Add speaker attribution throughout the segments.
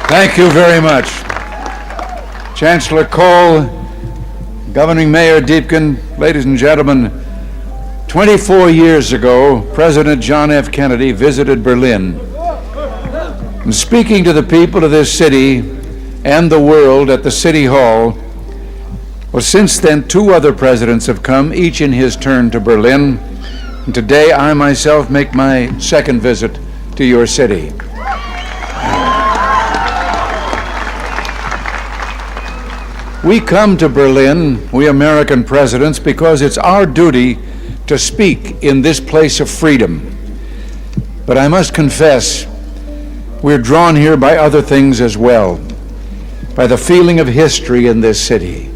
Speaker 1: Thank you very much. Chancellor Kohl, Governing Mayor Deepkin, ladies and gentlemen, 24 years ago, President John F. Kennedy visited Berlin. And speaking to the people of this city and the world at the City Hall, well, since then, 2 other presidents have come, each in his turn, to Berlin. And today, I myself make my second visit to your city. We come to Berlin, we American presidents, because it's our duty to speak in this place of freedom. But I must confess, we're drawn here by other things as well, by the feeling of history in this city,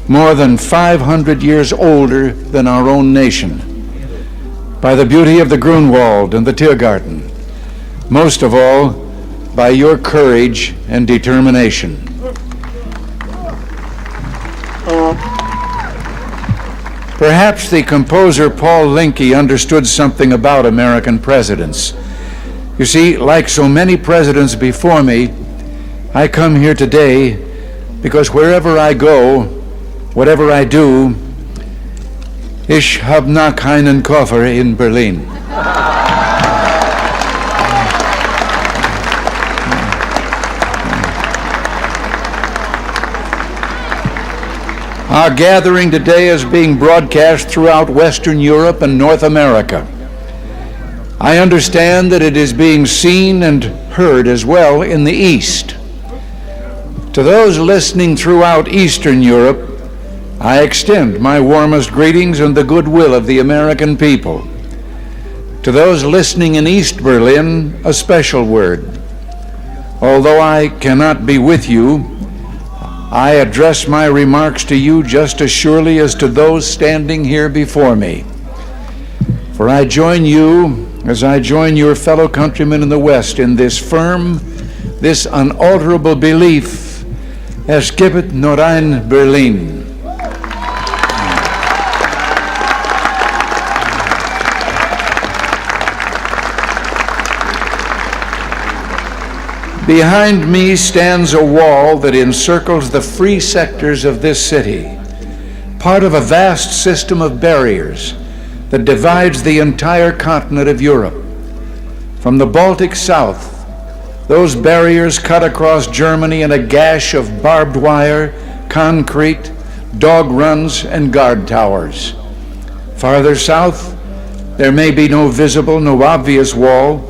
Speaker 1: more than 500 years older than our own nation, by the beauty of the Grunwald and the Tiergarten, most of all, by your courage and determination. Perhaps the composer Paul Linke understood something about American presidents. You see, like so many presidents before me, I come here today because wherever I go, whatever I do, ich hab noch keinen Koffer in Berlin. Our gathering today is being broadcast throughout Western Europe and North America. I understand that it is being seen and heard as well in the East. To those listening throughout Eastern Europe, I extend my warmest greetings and the goodwill of the American people. To those listening in East Berlin, a special word. Although I cannot be with you, I address my remarks to you just as surely as to those standing here before me. For I join you as I join your fellow countrymen in the West in this firm, this unalterable belief, es gibt nur ein Berlin. Behind me stands a wall that encircles the free sectors of this city, part of a vast system of barriers that divides the entire continent of Europe. From the Baltic south, those barriers cut across Germany in a gash of barbed wire, concrete, dog runs, and guard towers. Farther south, there may be no visible, no obvious wall,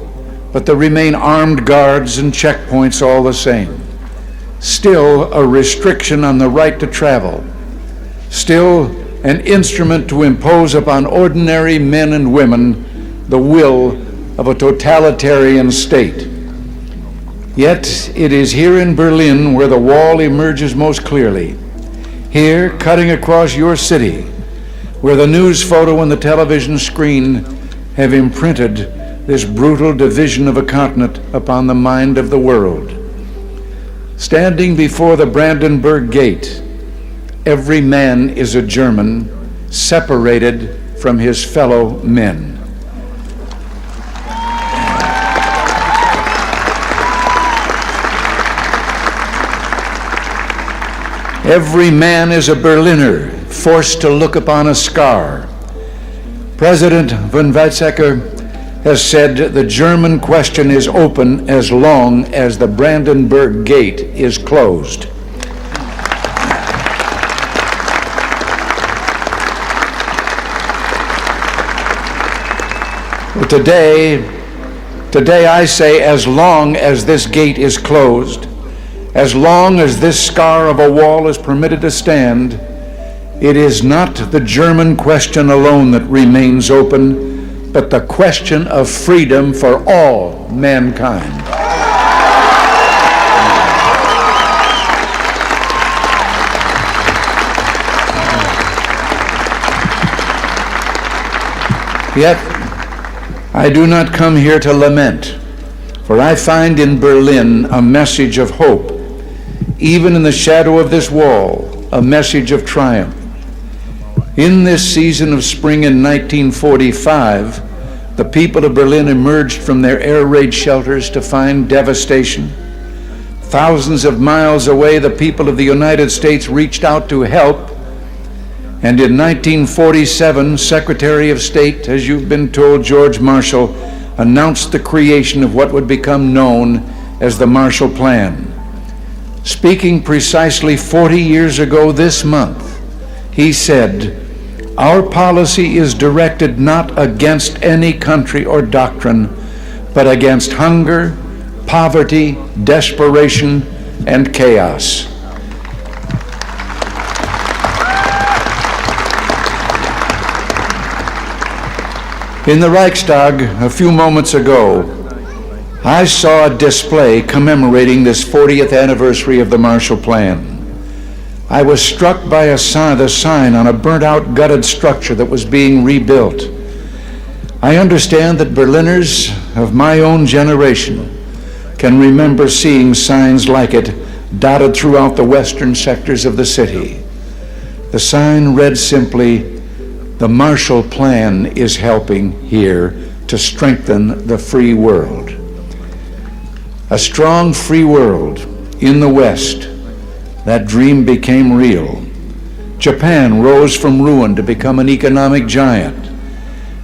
Speaker 1: but there remain armed guards and checkpoints all the same. Still a restriction on the right to travel. Still an instrument to impose upon ordinary men and women the will of a totalitarian state. Yet it is here in Berlin where the wall emerges most clearly. Here, cutting across your city, where the news photo and the television screen have imprinted this brutal division of a continent upon the mind of the world. Standing before the Brandenburg Gate, every man is a German, separated from his fellow men. Every man is a Berliner, forced to look upon a scar. President von Weizsäcker has said the German question is open as long as the Brandenburg Gate is closed. Well, today I say, as long as this gate is closed, as long as this scar of a wall is permitted to stand, it is not the German question alone that remains open, but the question of freedom for all mankind. Yet, I do not come here to lament, for I find in Berlin a message of hope, even in the shadow of this wall, a message of triumph. In this season of spring in 1945, the people of Berlin emerged from their air raid shelters to find devastation. Thousands of miles away, the people of the United States reached out to help. And in 1947, Secretary of State, as you've been told, George Marshall, announced the creation of what would become known as the Marshall Plan. Speaking precisely 40 years ago this month, he said, "Our policy is directed not against any country or doctrine, but against hunger, poverty, desperation, and chaos." In the Reichstag a few moments ago, I saw a display commemorating this 40th anniversary of the Marshall Plan. I was struck by the sign on a burnt-out, gutted structure that was being rebuilt. I understand that Berliners of my own generation can remember seeing signs like it dotted throughout the western sectors of the city. The sign read simply, "The Marshall Plan is helping here to strengthen the free world." A strong free world in the West, that dream became real. Japan rose from ruin to become an economic giant.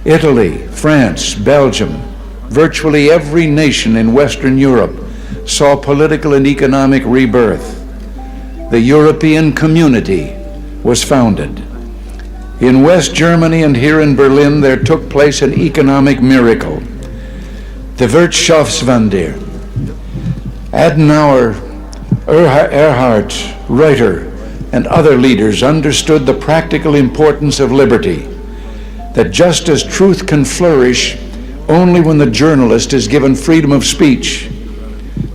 Speaker 1: Italy, France, Belgium, virtually every nation in Western Europe saw political and economic rebirth. The European Community was founded. In West Germany and here in Berlin, there took place an economic miracle. The Wirtschaftswunder. Adenauer, Erhard, Reuter, and other leaders understood the practical importance of liberty, that just as truth can flourish only when the journalist is given freedom of speech,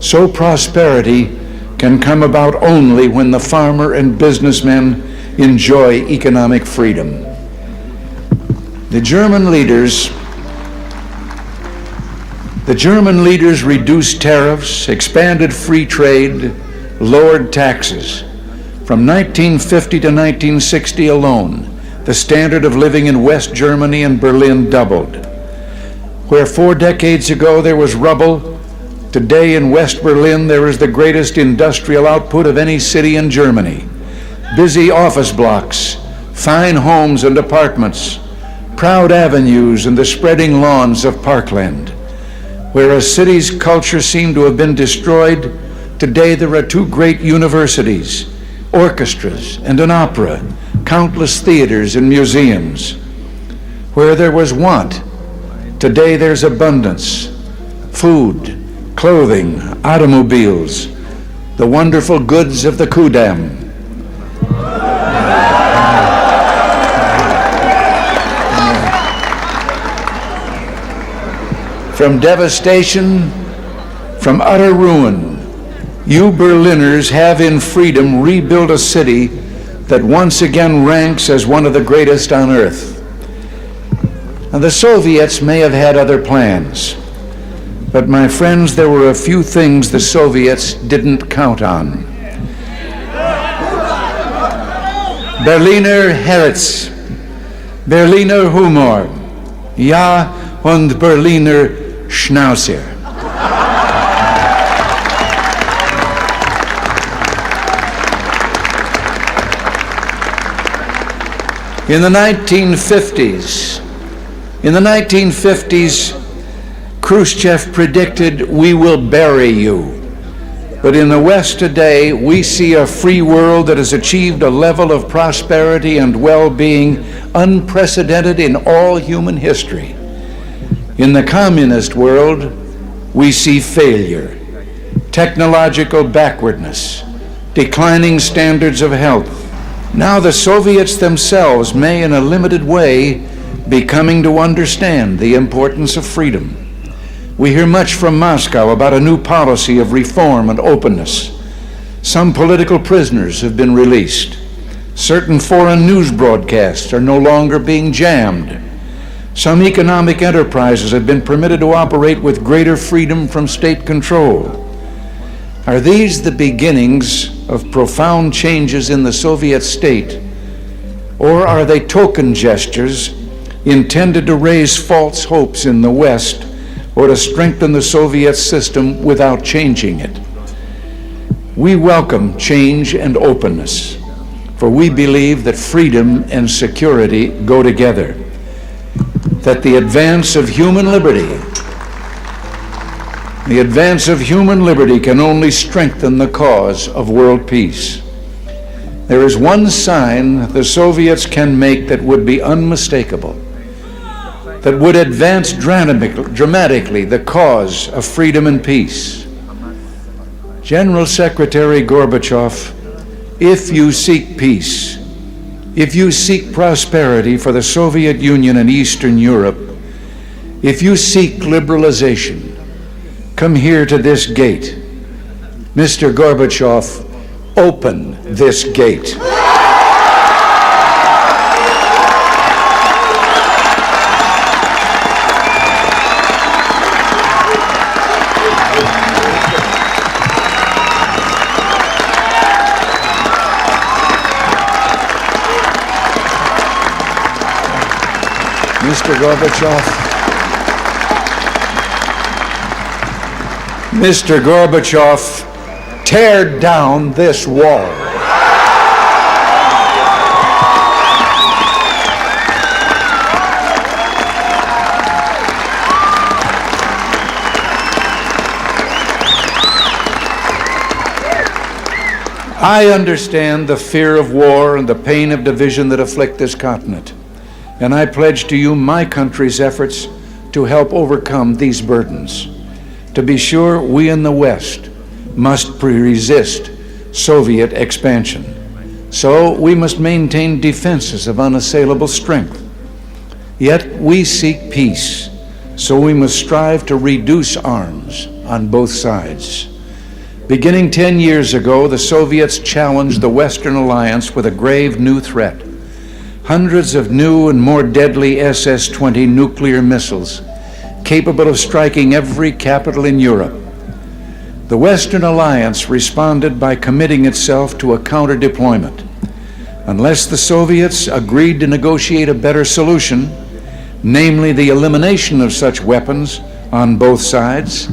Speaker 1: so prosperity can come about only when the farmer and businessman enjoy economic freedom. The German leaders reduced tariffs, expanded free trade, lowered taxes. From 1950 to 1960 alone, the standard of living in West Germany and Berlin doubled. Where 4 decades ago there was rubble, today in West Berlin there is the greatest industrial output of any city in Germany. Busy office blocks, fine homes and apartments, proud avenues and the spreading lawns of parkland. Where a city's culture seemed to have been destroyed, today there are 2 great universities, orchestras and an opera, countless theaters and museums. Where there was want, today there's abundance, food, clothing, automobiles, the wonderful goods of the Kudamm. From devastation, from utter ruin, you Berliners have in freedom rebuilt a city that once again ranks as one of the greatest on earth. And the Soviets may have had other plans, but my friends, there were a few things the Soviets didn't count on. Berliner Herz, Berliner Humor, ja und Berliner Schnauzer. In the 1950s, Khrushchev predicted, "We will bury you." But in the West today, we see a free world that has achieved a level of prosperity and well-being unprecedented in all human history. In the communist world, we see failure, technological backwardness, declining standards of health. Now the Soviets themselves may, in a limited way, be coming to understand the importance of freedom. We hear much from Moscow about a new policy of reform and openness. Some political prisoners have been released. Certain foreign news broadcasts are no longer being jammed. Some economic enterprises have been permitted to operate with greater freedom from state control. Are these the beginnings of profound changes in the Soviet state, or are they token gestures intended to raise false hopes in the West or to strengthen the Soviet system without changing it? We welcome change and openness, for we believe that freedom and security go together, that the advance of human liberty can only strengthen the cause of world peace. There is one sign the Soviets can make that would be unmistakable, that would advance dramatically the cause of freedom and peace. General Secretary Gorbachev, if you seek peace, if you seek prosperity for the Soviet Union and Eastern Europe, if you seek liberalization, come here to this gate. Mr. Gorbachev, open this gate. Mr. Gorbachev, tear down this wall. I understand the fear of war and the pain of division that afflict this continent, and I pledge to you my country's efforts to help overcome these burdens. To be sure, we in the West must resist Soviet expansion. So we must maintain defenses of unassailable strength. Yet we seek peace, so we must strive to reduce arms on both sides. Beginning 10 years ago, the Soviets challenged the Western alliance with a grave new threat. Hundreds of new and more deadly SS-20 nuclear missiles, capable of striking every capital in Europe. The Western alliance responded by committing itself to a counter-deployment. Unless the Soviets agreed to negotiate a better solution, namely the elimination of such weapons on both sides,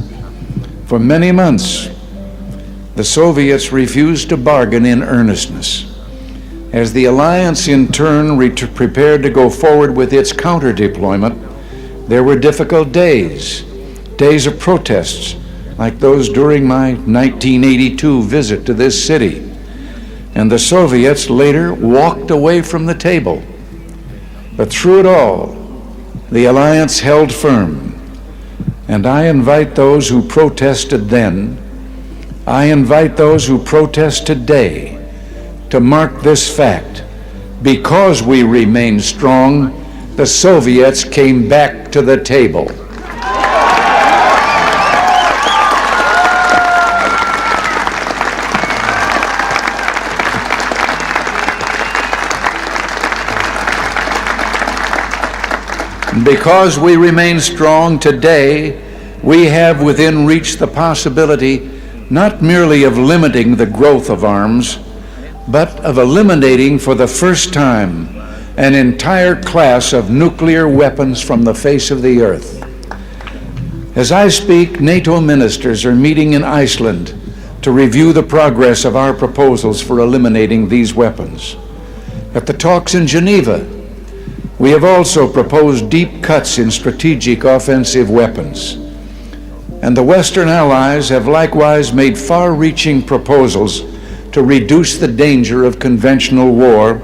Speaker 1: for many months, the Soviets refused to bargain in earnestness. As the alliance in turn prepared to go forward with its counter-deployment, there were difficult days of protests, like those during my 1982 visit to this city. And the Soviets later walked away from the table. But through it all, the alliance held firm. And I invite those who protested then, I invite those who protest today to mark this fact. Because we remain strong, the Soviets came back to the table. Because we remain strong today, we have within reach the possibility not merely of limiting the growth of arms, but of eliminating for the first time an entire class of nuclear weapons from the face of the earth. As I speak, NATO ministers are meeting in Iceland to review the progress of our proposals for eliminating these weapons. At the talks in Geneva, we have also proposed deep cuts in strategic offensive weapons. And the Western allies have likewise made far-reaching proposals to reduce the danger of conventional war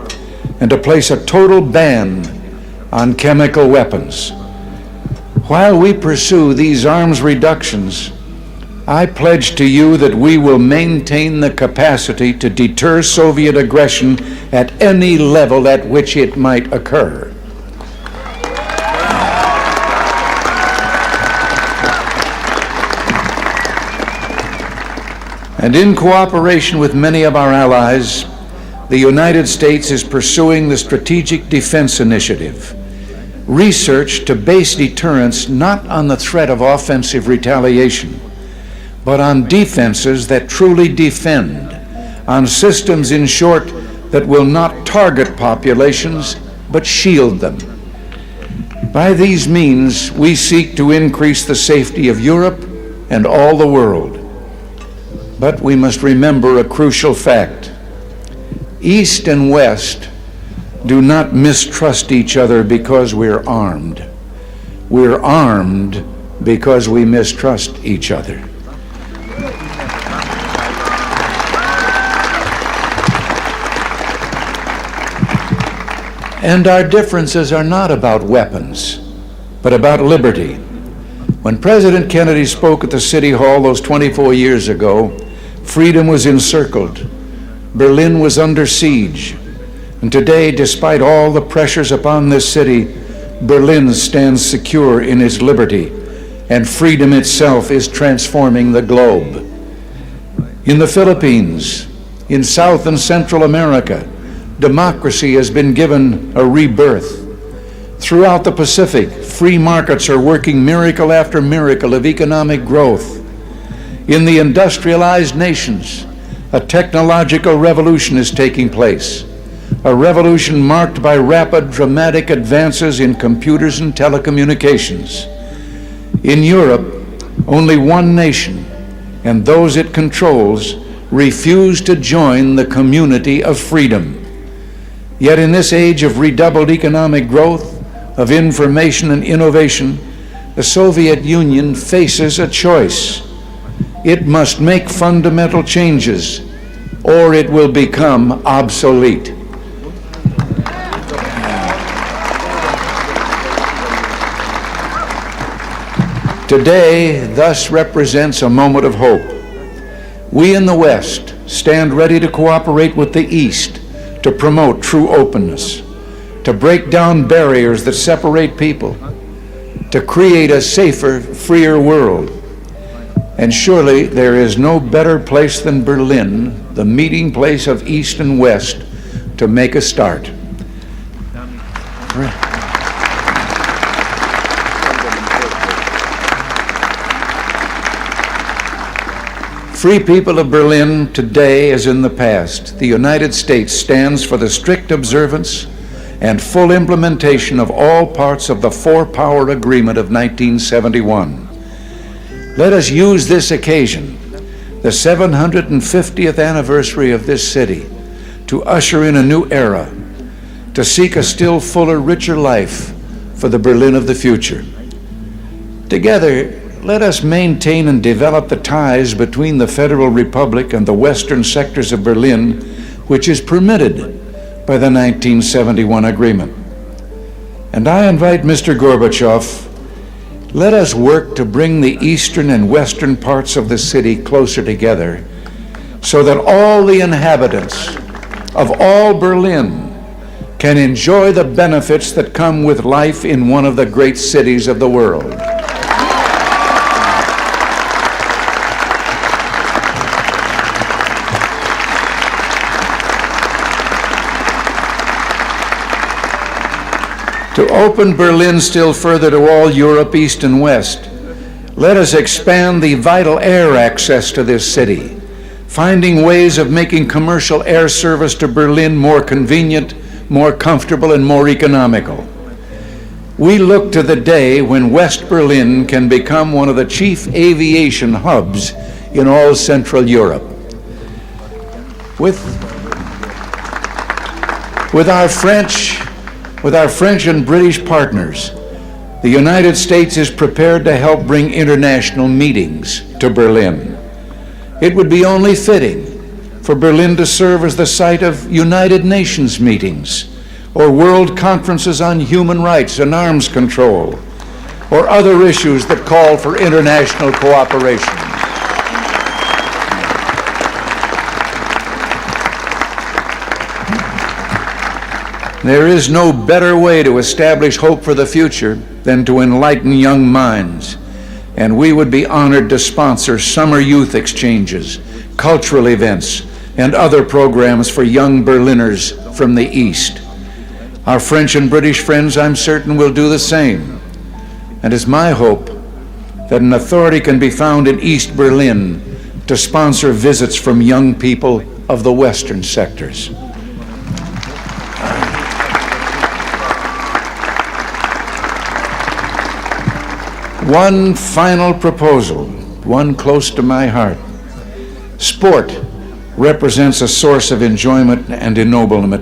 Speaker 1: and to place a total ban on chemical weapons. While we pursue these arms reductions, I pledge to you that we will maintain the capacity to deter Soviet aggression at any level at which it might occur. And in cooperation with many of our allies, the United States is pursuing the Strategic Defense Initiative, research to base deterrence not on the threat of offensive retaliation, but on defenses that truly defend, on systems, in short, that will not target populations, but shield them. By these means, we seek to increase the safety of Europe and all the world. But we must remember a crucial fact. East and West do not mistrust each other because we're armed. We're armed because we mistrust each other. And our differences are not about weapons, but about liberty. When President Kennedy spoke at the City Hall those 24 years ago, freedom was encircled. Berlin was under siege. And today, despite all the pressures upon this city, Berlin stands secure in its liberty, and freedom itself is transforming the globe. In the Philippines, in South and Central America, democracy has been given a rebirth. Throughout the Pacific, free markets are working miracle after miracle of economic growth. In the industrialized nations, a technological revolution is taking place, a revolution marked by rapid, dramatic advances in computers and telecommunications. In Europe, only one nation, and those it controls, refuse to join the community of freedom. Yet in this age of redoubled economic growth, of information and innovation, the Soviet Union faces a choice. It must make fundamental changes, or it will become obsolete. Today, thus represents a moment of hope. We in the West stand ready to cooperate with the East to promote true openness, to break down barriers that separate people, to create a safer, freer world. And surely there is no better place than Berlin, the meeting place of East and West, to make a start. Free people of Berlin, today as in the past, the United States stands for the strict observance and full implementation of all parts of the Four-Power Agreement of 1971. Let us use this occasion, the 750th anniversary of this city, to usher in a new era, to seek a still fuller, richer life for the Berlin of the future. Together, let us maintain and develop the ties between the Federal Republic and the western sectors of Berlin, which is permitted by the 1971 agreement. And I invite Mr. Gorbachev, let us work to bring the eastern and western parts of the city closer together so that all the inhabitants of all Berlin can enjoy the benefits that come with life in one of the great cities of the world. To open Berlin still further to all Europe, East and West, let us expand the vital air access to this city, finding ways of making commercial air service to Berlin more convenient, more comfortable, and more economical. We look to the day when West Berlin can become one of the chief aviation hubs in all Central Europe. With our French and British partners, the United States is prepared to help bring international meetings to Berlin. It would be only fitting for Berlin to serve as the site of United Nations meetings, or world conferences on human rights and arms control, or other issues that call for international cooperation. There is no better way to establish hope for the future than to enlighten young minds, and we would be honored to sponsor summer youth exchanges, cultural events, and other programs for young Berliners from the East. Our French and British friends, I'm certain, will do the same. And it's my hope that an authority can be found in East Berlin to sponsor visits from young people of the Western sectors. One final proposal, one close to my heart. Sport represents a source of enjoyment and ennoblement.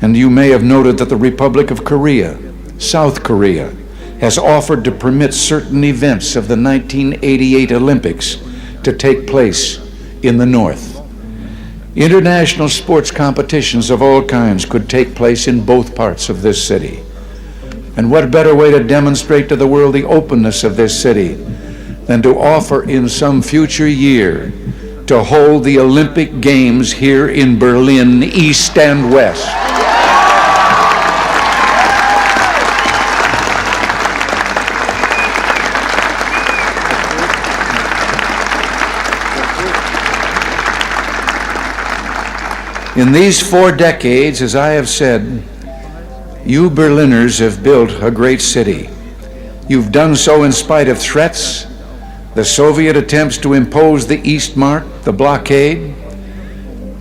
Speaker 1: And you may have noted that the Republic of Korea, South Korea, has offered to permit certain events of the 1988 Olympics to take place in the North. International sports competitions of all kinds could take place in both parts of this city. And what better way to demonstrate to the world the openness of this city than to offer in some future year to hold the Olympic Games here in Berlin, East and West. In these 4 decades, as I have said, you Berliners have built a great city. You've done so in spite of threats, the Soviet attempts to impose the Eastmark, the blockade.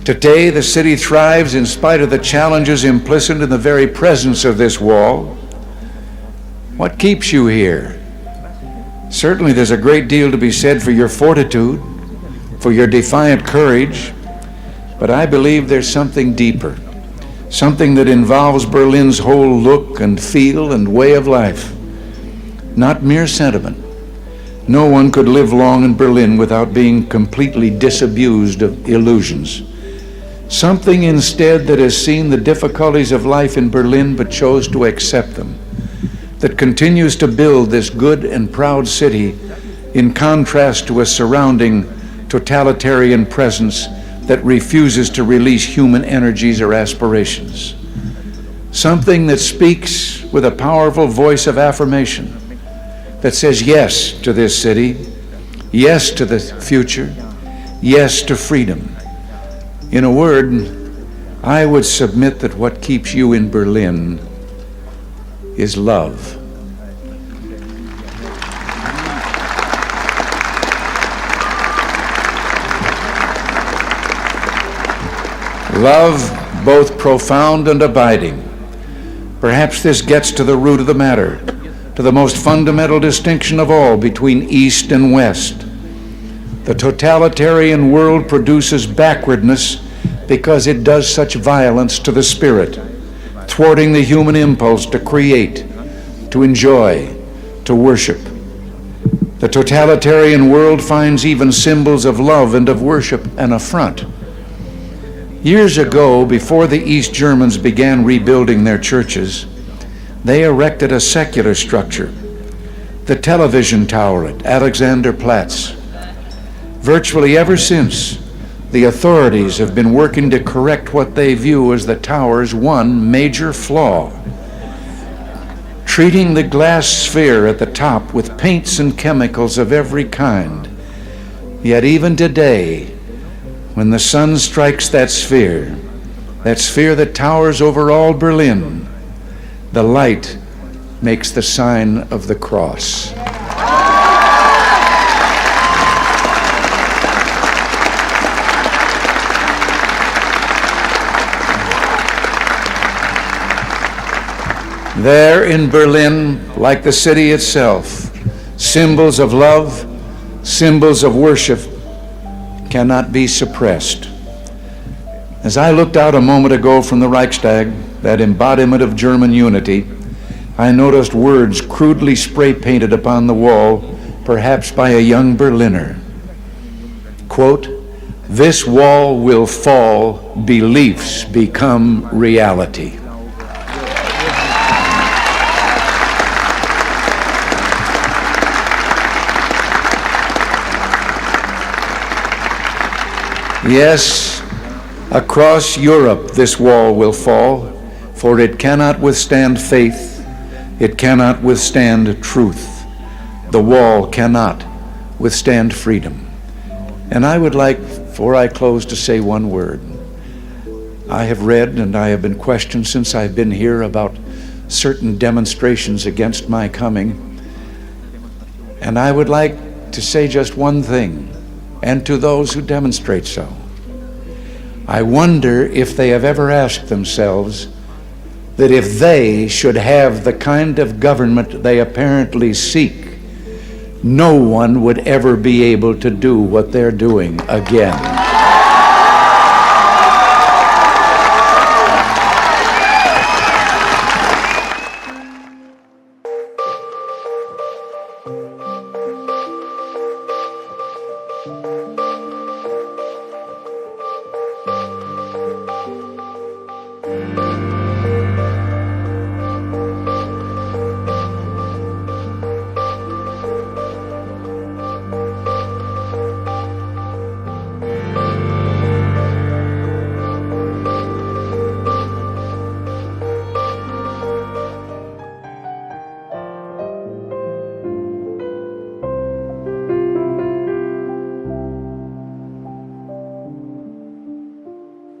Speaker 1: Today, the city thrives in spite of the challenges implicit in the very presence of this wall. What keeps you here? Certainly there's a great deal to be said for your fortitude, for your defiant courage, but I believe there's something deeper, something that involves Berlin's whole look and feel and way of life, not mere sentiment. No one could live long in Berlin without being completely disabused of illusions. Something instead that has seen the difficulties of life in Berlin but chose to accept them, that continues to build this good and proud city in contrast to a surrounding totalitarian presence that refuses to release human energies or aspirations. Something that speaks with a powerful voice of affirmation, that says yes to this city, yes to the future, yes to freedom. In a word, I would submit that what keeps you in Berlin is love. Love, both profound and abiding. Perhaps this gets to the root of the matter, to the most fundamental distinction of all between East and West. The totalitarian world produces backwardness because it does such violence to the spirit, thwarting the human impulse to create, to enjoy, to worship. The totalitarian world finds even symbols of love and of worship an affront. Years ago, before the East Germans began rebuilding their churches, they erected a secular structure, the television tower at Alexanderplatz. Virtually ever since, the authorities have been working to correct what they view as the tower's one major flaw, treating the glass sphere at the top with paints and chemicals of every kind. Yet even today, when the sun strikes that sphere that towers over all Berlin, the light makes the sign of the cross. There in Berlin, like the city itself, symbols of love, symbols of worship cannot be suppressed. As I looked out a moment ago from the Reichstag, that embodiment of German unity, I noticed words crudely spray-painted upon the wall, perhaps by a young Berliner. Quote, "This wall will fall, beliefs become reality." Yes, across Europe this wall will fall, for it cannot withstand faith, it cannot withstand truth. The wall cannot withstand freedom. And I would like, before I close, to say one word. I have read and I have been questioned since I've been here about certain demonstrations against my coming. And I would like to say just one thing, and to those who demonstrate so. I wonder if they have ever asked themselves that if they should have the kind of government they apparently seek, no one would ever be able to do what they're doing again.